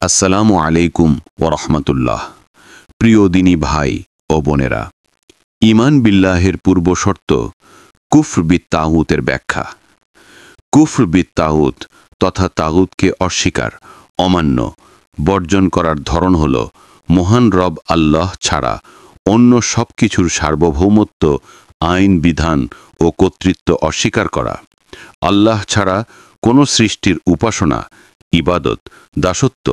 আসসালামু আলাইকুম ওরহমতুল্লাহ। প্রিয় দিনী ভাই ও বোনেরা, ঈমান বিল্লাহের পূর্ব শর্ত কুফর বিত তাগুতের ব্যাখ্যা। কুফর বিত তাগুত তথা তাগুতকে অস্বীকার, অমান্য, বর্জন করার ধরন হল মহান রব আল্লাহ ছাড়া অন্য সব কিছুর সার্বভৌমত্ব, আইন, বিধান ও কর্তৃত্ব অস্বীকার করা। আল্লাহ ছাড়া কোনো সৃষ্টির উপাসনা, ইবাদত, দাসত্ব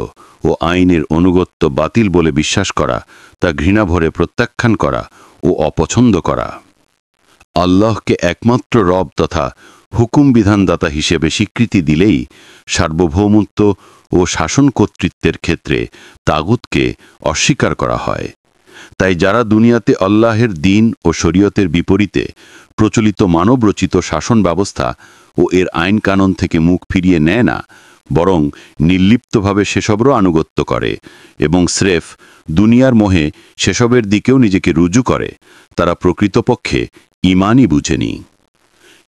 ও আইনের অনুগত্য বাতিল বলে বিশ্বাস করা, তা ঘৃণা ভরে প্রত্যাখ্যান করা ও অপছন্দ করা। আল্লাহকে একমাত্র রব তথা হুকুম বিধানদাতা হিসেবে স্বীকৃতি দিলেই সার্বভৌমত্ব ও শাসন কর্তৃত্বের ক্ষেত্রে তাগুতকে অস্বীকার করা হয়। তাই যারা দুনিয়াতে আল্লাহের দ্বীন ও শরীয়তের বিপরীতে প্রচলিত মানবরচিত শাসন ব্যবস্থা ও এর আইন কানুন থেকে মুখ ফিরিয়ে নেয় না, বরং নির্লিপ্তভাবে সেসবেরও আনুগত্য করে এবং স্রেফ দুনিয়ার মোহে সেসবের দিকেও নিজেকে রুজু করে, তারা প্রকৃতপক্ষে ঈমানই বুঝেনি।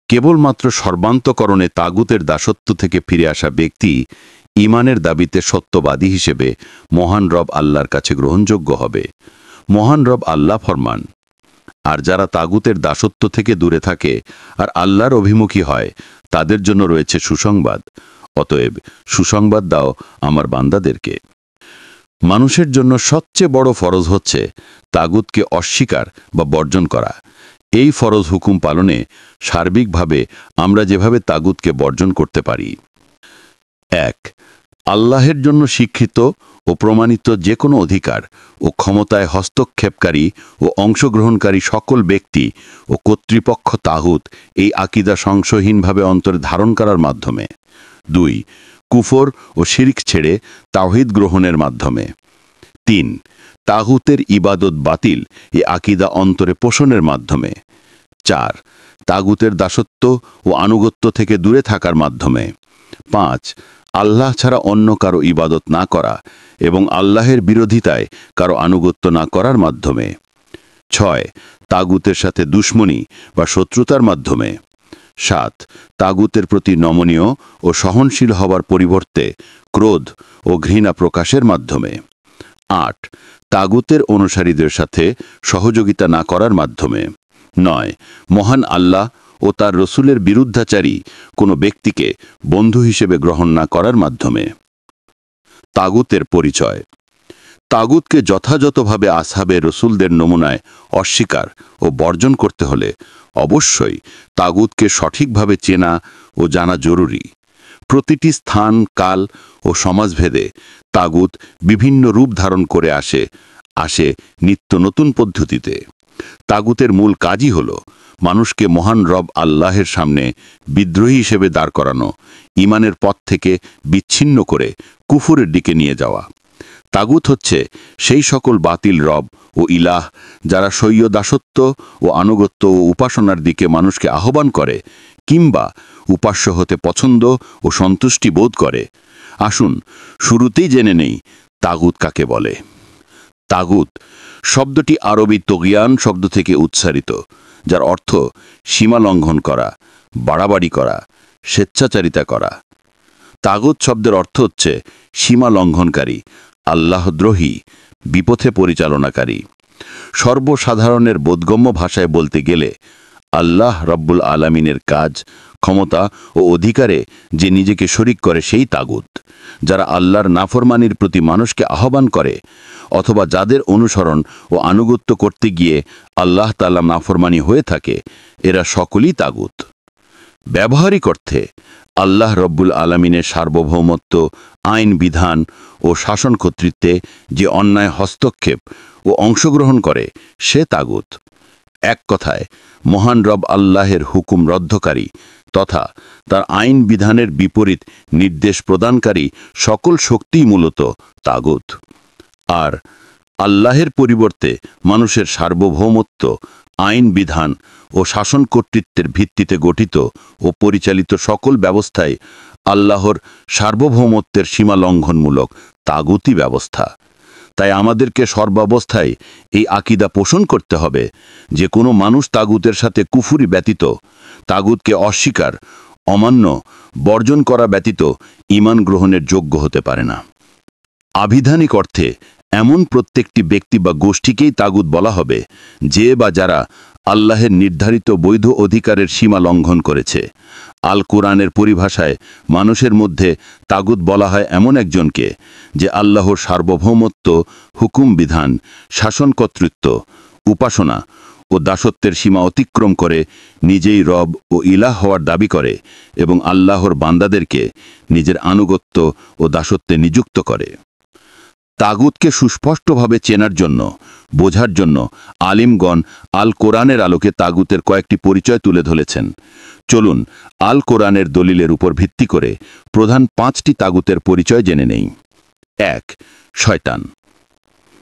কেবলমাত্র সর্বান্তকরণে তাগুতের দাসত্ব থেকে ফিরে আসা ব্যক্তি ঈমানের দাবিতে সত্যবাদী হিসেবে মহান রব আল্লাহর কাছে গ্রহণযোগ্য হবে। মহান রব আল্লাহ ফরমান, আর যারা তাগুতের দাসত্ব থেকে দূরে থাকে আর আল্লাহর অভিমুখী হয়, তাদের জন্য রয়েছে সুসংবাদ। অতএব সুসংবাদ দাও আমার বান্দাদেরকে। মানুষের জন্য সবচেয়ে বড় ফরজ হচ্ছে তাগুতকে অস্বীকার বা বর্জন করা। এই ফরজ হুকুম পালনে সার্বিকভাবে আমরা যেভাবে তাগুতকে বর্জন করতে পারি: ১. আল্লাহের জন্য স্বীকৃত ও প্রমাণিত যে কোনো অধিকার ও ক্ষমতায় হস্তক্ষেপকারী ও অংশগ্রহণকারী সকল ব্যক্তি ও কর্তৃপক্ষ তাগুত এই আকীদা সংশয়হীনভাবে অন্তরে ধারণ করার মাধ্যমে। ২. কুফর ও শিরক ছেড়ে তাওহীদ গ্রহণের মাধ্যমে। ৩. তাগুতের ইবাদত বাতিল এ আকীদা অন্তরে পোষণের মাধ্যমে। ৪. তাগুতের দাসত্ব ও আনুগত্য থেকে দূরে থাকার মাধ্যমে। ৫. আল্লাহ ছাড়া অন্য কারো ইবাদত না করা এবং আল্লাহের বিরোধিতায় কারো আনুগত্য না করার মাধ্যমে। ৬. তাগুতের সাথে দুশমনি বা শত্রুতার মাধ্যমে। ৭. তাগুতের প্রতি নমনীয় ও সহনশীল হবার পরিবর্তে ক্রোধ ও ঘৃণা প্রকাশের মাধ্যমে। ৮. তাগুতের অনুসারীদের সাথে সহযোগিতা না করার মাধ্যমে। ৯. মহান আল্লাহ ও তার রসুলের বিরুদ্ধাচারী কোনো ব্যক্তিকে বন্ধু হিসেবে গ্রহণ না করার মাধ্যমে। তাগুতের পরিচয়: তাগুতকে যথাযথভাবে আসহাবে রসুলদের নমুনায় অস্বীকার ও বর্জন করতে হলে অবশ্যই তাগুতকে সঠিকভাবে চেনা ও জানা জরুরি। প্রতিটি স্থান, কাল ও সমাজভেদে তাগুত বিভিন্ন রূপ ধারণ করে আসে নিত্য নতুন পদ্ধতিতে। তাগুতের মূল কাজই হল মানুষকে মহান রব আল্লাহের সামনে বিদ্রোহী হিসেবে দাঁড় করানো, ঈমানের পথ থেকে বিচ্ছিন্ন করে কুফরের দিকে নিয়ে যাওয়া। তাগুত হচ্ছে সেই সকল বাতিল রব ও ইলাহ যারা স্বৈর দাসত্ব ও আনুগত্য ও উপাসনার দিকে মানুষকে আহ্বান করে কিংবা উপাস্য হতে পছন্দ ও সন্তুষ্টি বোধ করে। আসুন শুরুতেই জেনে নেই তাগুত কাকে বলে। তাগুত শব্দটি আরবি তগিয়ান শব্দ থেকে উচ্চারিত, যার অর্থ সীমা লঙ্ঘন করা, বাড়াবাড়ি করা, স্বেচ্ছাচারিতা করা। তাগুত শব্দের অর্থ হচ্ছে সীমা লঙ্ঘনকারী, আল্লাহদ্রোহী, বিপথে পরিচালনাকারী। সর্বসাধারণের বোধগম্য ভাষায় বলতে গেলে আল্লাহ রব্বুল আলামিনের কাজ, ক্ষমতা ও অধিকারে যে নিজেকে শরিক করে সেই তাগুত। যারা আল্লাহর নাফরমানির প্রতি মানুষকে আহ্বান করে অথবা যাদের অনুসরণ ও আনুগত্য করতে গিয়ে আল্লাহ তাআলা নাফরমানি হয়ে থাকে, এরা সকলেই তাগুত। ব্যবহারিক অর্থে আল্লাহ রব্বুল আলামিনের সার্বভৌমত্ব, আইন, বিধান ও শাসন কর্তৃত্বে যে অন্যায় হস্তক্ষেপ ও অংশগ্রহণ করে সে তাগুত। এক কথায় মহান রব আল্লাহের হুকুম রদ্ধকারী তথা তার আইন বিধানের বিপরীত নির্দেশ প্রদানকারী সকল শক্তিই মূলত তাগুত। আর আল্লাহের পরিবর্তে মানুষের সার্বভৌমত্ব, আইন, বিধান ও শাসন কর্তৃত্বের ভিত্তিতে গঠিত ও পরিচালিত সকল ব্যবস্থাই আল্লাহর সার্বভৌমত্বের সীমা লঙ্ঘনমূলক তাগুতি ব্যবস্থা। তাই আমাদেরকে সর্বাবস্থায় এই আকীদা পোষণ করতে হবে যে কোনো মানুষ তাগুতের সাথে কুফরি ব্যতীত, তাগুতকে অস্বীকার, অমান্য, বর্জন করা ব্যতীত ঈমান গ্রহণের যোগ্য হতে পারে না। আবিধানিক অর্থে এমন প্রত্যেকটি ব্যক্তি বা গোষ্ঠীকেই তাগুত বলা হবে যে বা যারা আল্লাহের নির্ধারিত বৈধ অধিকারের সীমা লঙ্ঘন করেছে। আল কোরআনের পরিভাষায় মানুষের মধ্যে তাগুত বলা হয় এমন একজনকে যে আল্লাহর সার্বভৌমত্ব, হুকুম বিধান, শাসন কর্তৃত্ব, উপাসনা ও দাসত্বের সীমা অতিক্রম করে নিজেই রব ও ইলাহ হওয়ার দাবি করে এবং আল্লাহর বান্দাদেরকে নিজের আনুগত্য ও দাসত্বে নিযুক্ত করে। তাগুতকে সুস্পষ্টভাবে চেনার জন্য, বোঝার জন্য আলিমগণ আল কোরআনের আলোকে তাগুতের কয়েকটি পরিচয় তুলে ধরেছেন। চলুন আল কোরআনের দলিলের উপর ভিত্তি করে প্রধান 5টি তাগুতের পরিচয় জেনে নেই। 1. শয়তান।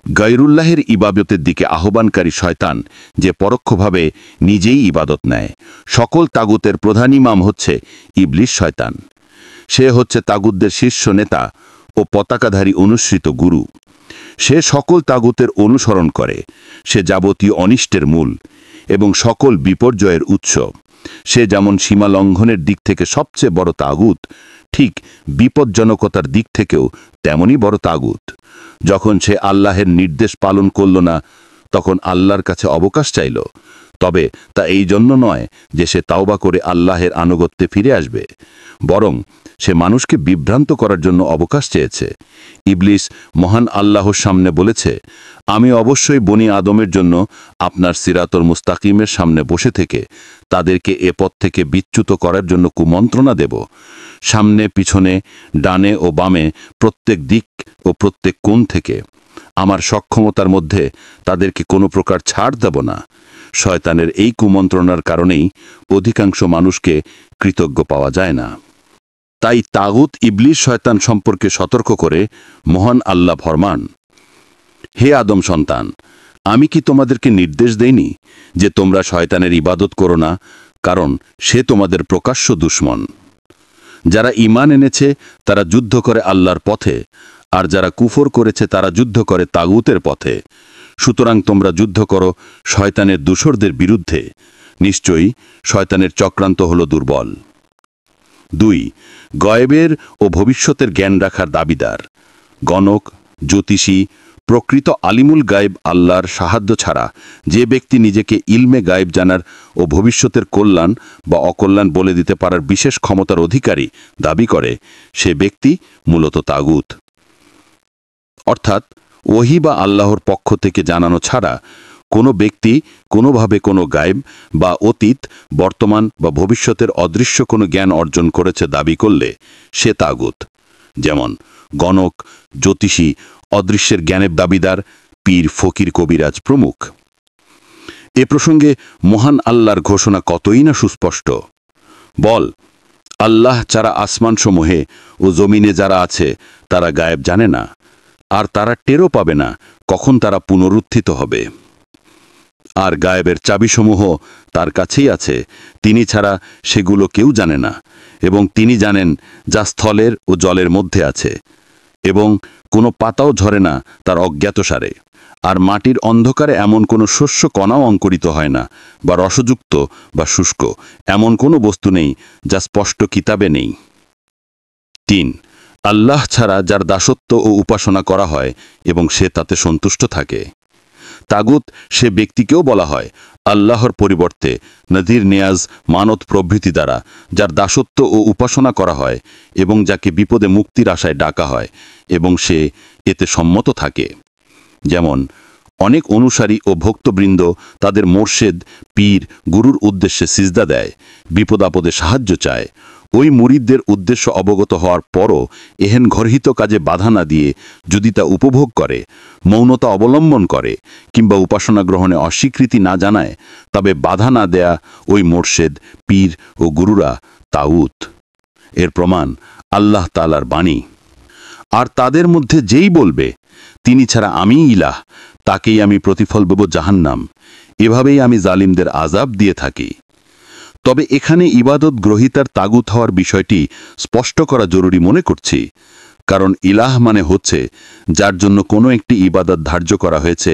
গায়রুল্লাহের ইবাদতের দিকে আহ্বানকারী শয়তান, যে পরোক্ষভাবে নিজেই ইবাদত নেয়। সকল তাগুতের প্রধান ইমাম হচ্ছে ইবলিস শয়তান। সে হচ্ছে তাগুতদের শীর্ষ নেতা ও পতাকাধারী অনুসৃত গুরু। সে সকল তাগুতের অনুসরণ করে। সে যাবতীয় অনিষ্টের মূল এবং সকল বিপর্যয়ের উৎস। সে যেমন সীমা লঙ্ঘনের দিক থেকে সবচেয়ে বড় তাগুত, ঠিক বিপজ্জনকতার দিক থেকেও তেমনই বড় তাগুত। যখন সে আল্লাহের নির্দেশ পালন করল না, তখন আল্লাহর কাছে অবকাশ চাইল, তবে তা এই জন্য নয় যে সে তাওবা করে আল্লাহের আনুগত্যে ফিরে আসবে, বরং সে মানুষকে বিভ্রান্ত করার জন্য অবকাশ চেয়েছে। ইবলিস মহান আল্লাহর সামনে বলেছে, আমি অবশ্যই বনি আদমের জন্য আপনার সিরাতুল মুস্তাকিমের সামনে বসে থেকে তাদেরকে এ পথ থেকে বিচ্যুত করার জন্য কুমন্ত্রণা দেব। সামনে, পিছনে, ডানে ও বামে, প্রত্যেক দিক ও প্রত্যেক কোণ থেকে আমার সক্ষমতার মধ্যে তাদেরকে কোনো প্রকার ছাড় দেব না। শয়তানের এই কুমন্ত্রণার কারণেই অধিকাংশ মানুষকে কৃতজ্ঞ পাওয়া যায় না। তাই তাগুত ইবলিস শয়তান সম্পর্কে সতর্ক করে মহান আল্লাহ ফরমান, হে আদম সন্তান, আমি কি তোমাদেরকে নির্দেশ দেইনি যে তোমরা শয়তানের ইবাদত করো না, কারণ সে তোমাদের প্রকাশ্য দুশমন। যারা ঈমান এনেছে তারা যুদ্ধ করে আল্লাহর পথে, আর যারা কুফর করেছে তারা যুদ্ধ করে তাগুতের পথে। সুতরাং তোমরা যুদ্ধ করো শয়তানের দূষরদের বিরুদ্ধে। নিশ্চয়ই শয়তানের চক্রান্ত হল দুর্বল। 2. গয়েবের ও ভবিষ্যতের জ্ঞান রাখার দাবিদার। গণক, জ্যোতিষী, প্রকৃত আলিমুল গায়েব আল্লাহর সাহায্য ছাড়া যে ব্যক্তি নিজেকে ইলমে গায়েব জানার ও ভবিষ্যতের কল্যাণ বা অকল্যাণ বলে দিতে পারার বিশেষ ক্ষমতার অধিকারী দাবি করে, সে ব্যক্তি মূলত তাগুত। অর্থাৎ ওহী বা আল্লাহর পক্ষ থেকে জানানো ছাড়া কোনো ব্যক্তি কোনোভাবে কোনো গায়েব বা অতীত, বর্তমান বা ভবিষ্যতের অদৃশ্য কোনো জ্ঞান অর্জন করেছে দাবি করলে সে তাগুত। যেমন গণক, জ্যোতিষী, অদৃশ্যের জ্ঞানের দাবিদার, পীর, ফকির, কবিরাজ প্রমুখ। এ প্রসঙ্গে মহান আল্লাহর ঘোষণা কতই না সুস্পষ্ট। বল, আল্লাহ ছাড়া আসমানসমূহে ও জমিনে যারা আছে তারা গায়েব জানে না, আর তারা টেরও পাবে না কখন তারা পুনরুত্থিত হবে। আর গায়েবের চাবিসমূহ তার কাছেই আছে, তিনি ছাড়া সেগুলো কেউ জানে না, এবং তিনি জানেন যা স্থলের ও জলের মধ্যে আছে, এবং কোনো পাতাও ঝরে না তার অজ্ঞাতসারে। আর মাটির অন্ধকারে এমন কোনো শস্য কণাও অঙ্কুরিত হয় না, বা রসযুক্ত বা শুষ্ক এমন কোনো বস্তু নেই যা স্পষ্ট কিতাবে নেই। 3. আল্লাহ ছাড়া যার দাসত্ব ও উপাসনা করা হয় এবং সে তাতে সন্তুষ্ট থাকে। তাগুত সে ব্যক্তিকেও বলা হয় আল্লাহর পরিবর্তে নজির, নিয়াজ, মানত প্রভৃতি দ্বারা যার দাসত্ব ও উপাসনা করা হয় এবং যাকে বিপদে মুক্তির আশায় ডাকা হয় এবং সে এতে সম্মত থাকে। যেমন অনেক অনুসারী ও ভক্তবৃন্দ তাদের মোর্শেদ, পীর, গুরুর উদ্দেশ্যে সিজদা দেয়, বিপদ আপদে সাহায্য চায়। ওই মুরিদদের উদ্দেশ্য অবগত হওয়ার পরও এহেন গর্হিত কাজে বাধা না দিয়ে যদি তা উপভোগ করে, মৌনতা অবলম্বন করে কিংবা উপাসনা গ্রহণে অস্বীকৃতি না জানায়, তবে বাধা না দেয়া ওই মোর্শেদ, পীর ও গুরুরা তাগুত। এর প্রমাণ আল্লাহ তাআলার বাণী, আর তাদের মধ্যে যেই বলবে তিনি ছাড়া আমিই ইলাহ, তাকেই আমি প্রতিফল দেব জাহান্নাম। এভাবেই আমি জালিমদের আযাব দিয়ে থাকি। তবে এখানে ইবাদত গ্রহীতার তাগুত হওয়ার বিষয়টি স্পষ্ট করা জরুরি মনে করছি, কারণ ইলাহ মানে হচ্ছে যার জন্য কোনো একটি ইবাদত ধার্য করা হয়েছে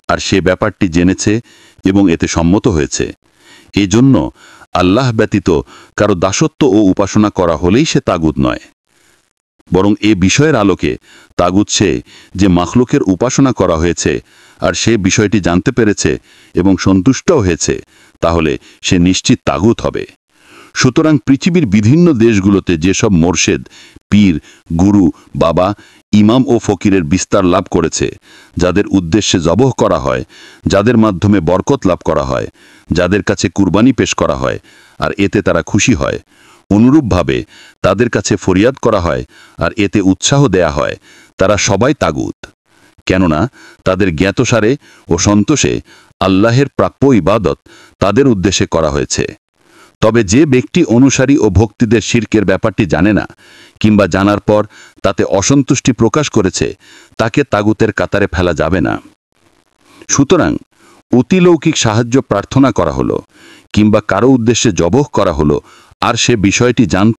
আর সে ব্যাপারটি জেনেছে এবং এতে সম্মত হয়েছে। এজন্য আল্লাহ ব্যতীত কারো দাসত্ব ও উপাসনা করা হলেই সে তাগুত নয়। বরং এ বিষয়ের আলোকে তাগুত সে যে মাখলুকের উপাসনা করা হয়েছে আর সে বিষয়টি জানতে পেরেছে এবং সন্তুষ্টও হয়েছে, তাহলে সে নিশ্চিত তাগুত হবে। সুতরাং পৃথিবীর বিভিন্ন দেশগুলোতে যেসব মোরশেদ, পীর, গুরু, বাবা, ইমাম ও ফকিরের বিস্তার লাভ করেছে, যাদের উদ্দেশ্যে জবহ করা হয়, যাদের মাধ্যমে বরকত লাভ করা হয়, যাদের কাছে কুরবানি পেশ করা হয় আর এতে তারা খুশি হয়, অনুরূপভাবে তাদের কাছে ফরিয়াদ করা হয় আর এতে উৎসাহ দেয়া হয়, তারা সবাই তাগুত। কেননা তাদের জ্ঞাতসারে ও সন্তোষে আল্লাহের প্রাপ্য ইবাদত তাদের উদ্দেশ্যে করা হয়েছে। তবে যে ব্যক্তি অনুসারী ও ভক্তিদের শিরকের ব্যাপারটি জানে না কিংবা জানার পর তাতে অসন্তুষ্টি প্রকাশ করেছে, তাকে তাগুতের কাতারে ফেলা যাবে না। সুতরাং অতিলৌকিক সাহায্য প্রার্থনা করা হলো কিংবা কারো উদ্দেশ্যে জবহ করা হলো আর সে বিষয়টি